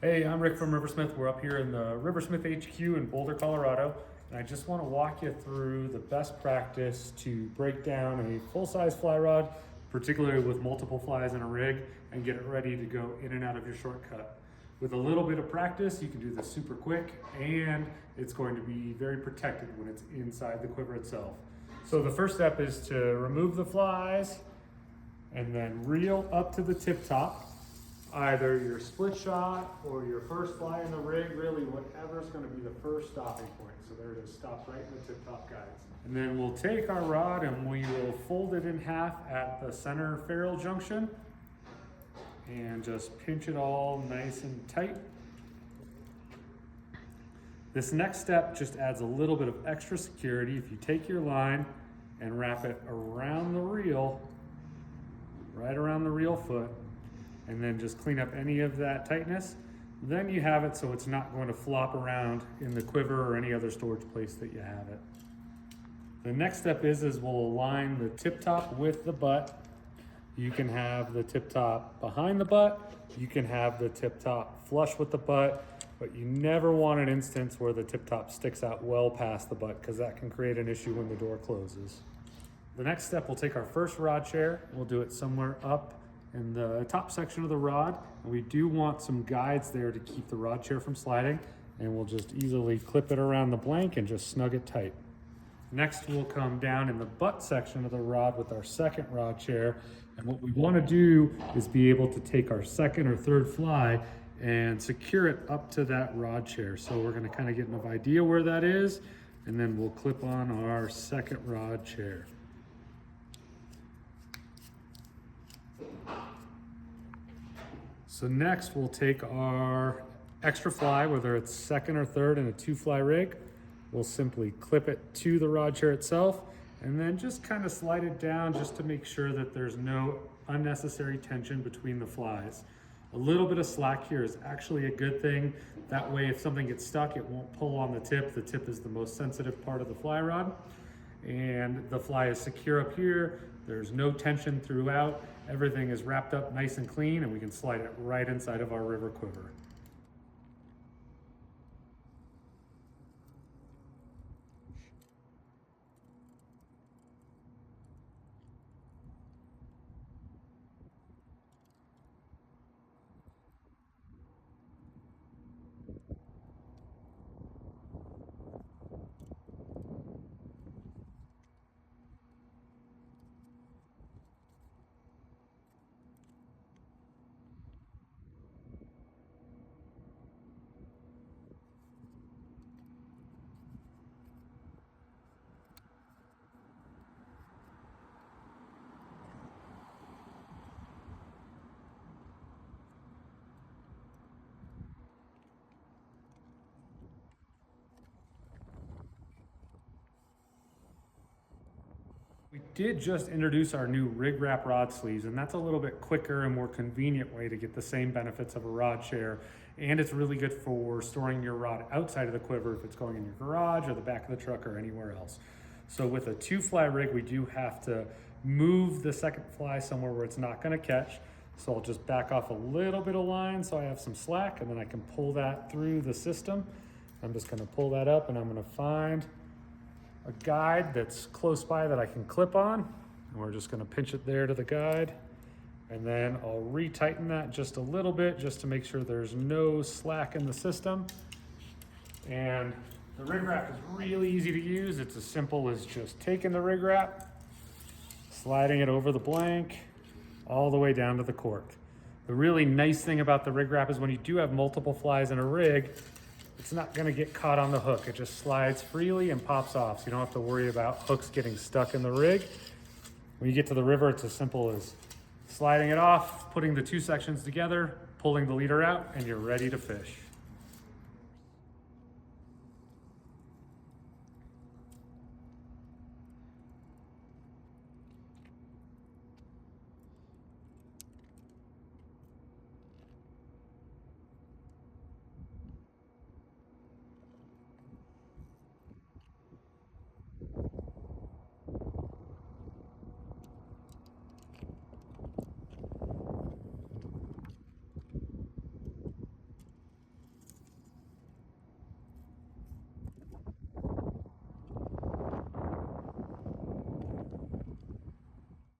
Hey, I'm Rick from Riversmith. We're up here in the Riversmith HQ in Boulder, Colorado, and I just want to walk you through the best practice to break down a full-size fly rod, particularly with multiple flies in a rig, and get it ready to go in and out of your shortcut. With a little bit of practice, you can do this super quick, and it's going to be very protected when it's inside the quiver itself. So the first step is to remove the flies and then reel up to the tip top. Either your split shot or your first fly in the rig, really whatever's going to be the first stopping point. So there it is, stops right in the tip top guides. And then we'll take our rod and we will fold it in half at the center ferrule junction and just pinch it all nice and tight. This next step just adds a little bit of extra security. If you take your line and wrap it around the reel, right around the reel foot, and then just clean up any of that tightness, then you have it so it's not going to flop around in the quiver or any other storage place that you have it. The next step is we'll align the tip top with the butt. You can have the tip top behind the butt, you can have the tip top flush with the butt, but you never want an instance where the tip top sticks out well past the butt, because that can create an issue when the door closes. The next step, we'll take our first rod chair, we'll do it somewhere up in the top section of the rod, and we do want some guides there to keep the rod chair from sliding, and we'll just easily clip it around the blank and just snug it tight. Next, we'll come down in the butt section of the rod with our second rod chair, and what we want to do is be able to take our second or third fly and secure it up to that rod chair. So we're going to kind of get an idea where that is, and then we'll clip on our second rod chair. So next we'll take our extra fly, whether it's second or third in a 2-fly rig, we'll simply clip it to the rod chair itself and then just kind of slide it down just to make sure that there's no unnecessary tension between the flies. A little bit of slack here is actually a good thing. That way if something gets stuck, it won't pull on the tip. The tip is the most sensitive part of the fly rod. And the fly is secure up here. There's no tension throughout. Everything is wrapped up nice and clean, and we can slide it right inside of our river quiver. We did just introduce our new rig wrap rod sleeves, and that's a little bit quicker and more convenient way to get the same benefits of a rod chair. And it's really good for storing your rod outside of the quiver if it's going in your garage or the back of the truck or anywhere else. So with a 2-fly rig, we do have to move the second fly somewhere where it's not going to catch. So I'll just back off a little bit of line so I have some slack, and then I can pull that through the system. I'm just going to pull that up, and I'm going to find a guide that's close by that I can clip on, and we're just going to pinch it there to the guide, and then I'll retighten that just a little bit just to make sure there's no slack in the system. And the rig wrap is really easy to use. It's as simple as just taking the rig wrap, sliding it over the blank all the way down to the cork. The really nice thing about the rig wrap is when you do have multiple flies in a rig, it's not going to get caught on the hook. It just slides freely and pops off, so you don't have to worry about hooks getting stuck in the rig. When you get to the river, it's as simple as sliding it off, putting the 2 sections together, pulling the leader out, and you're ready to fish.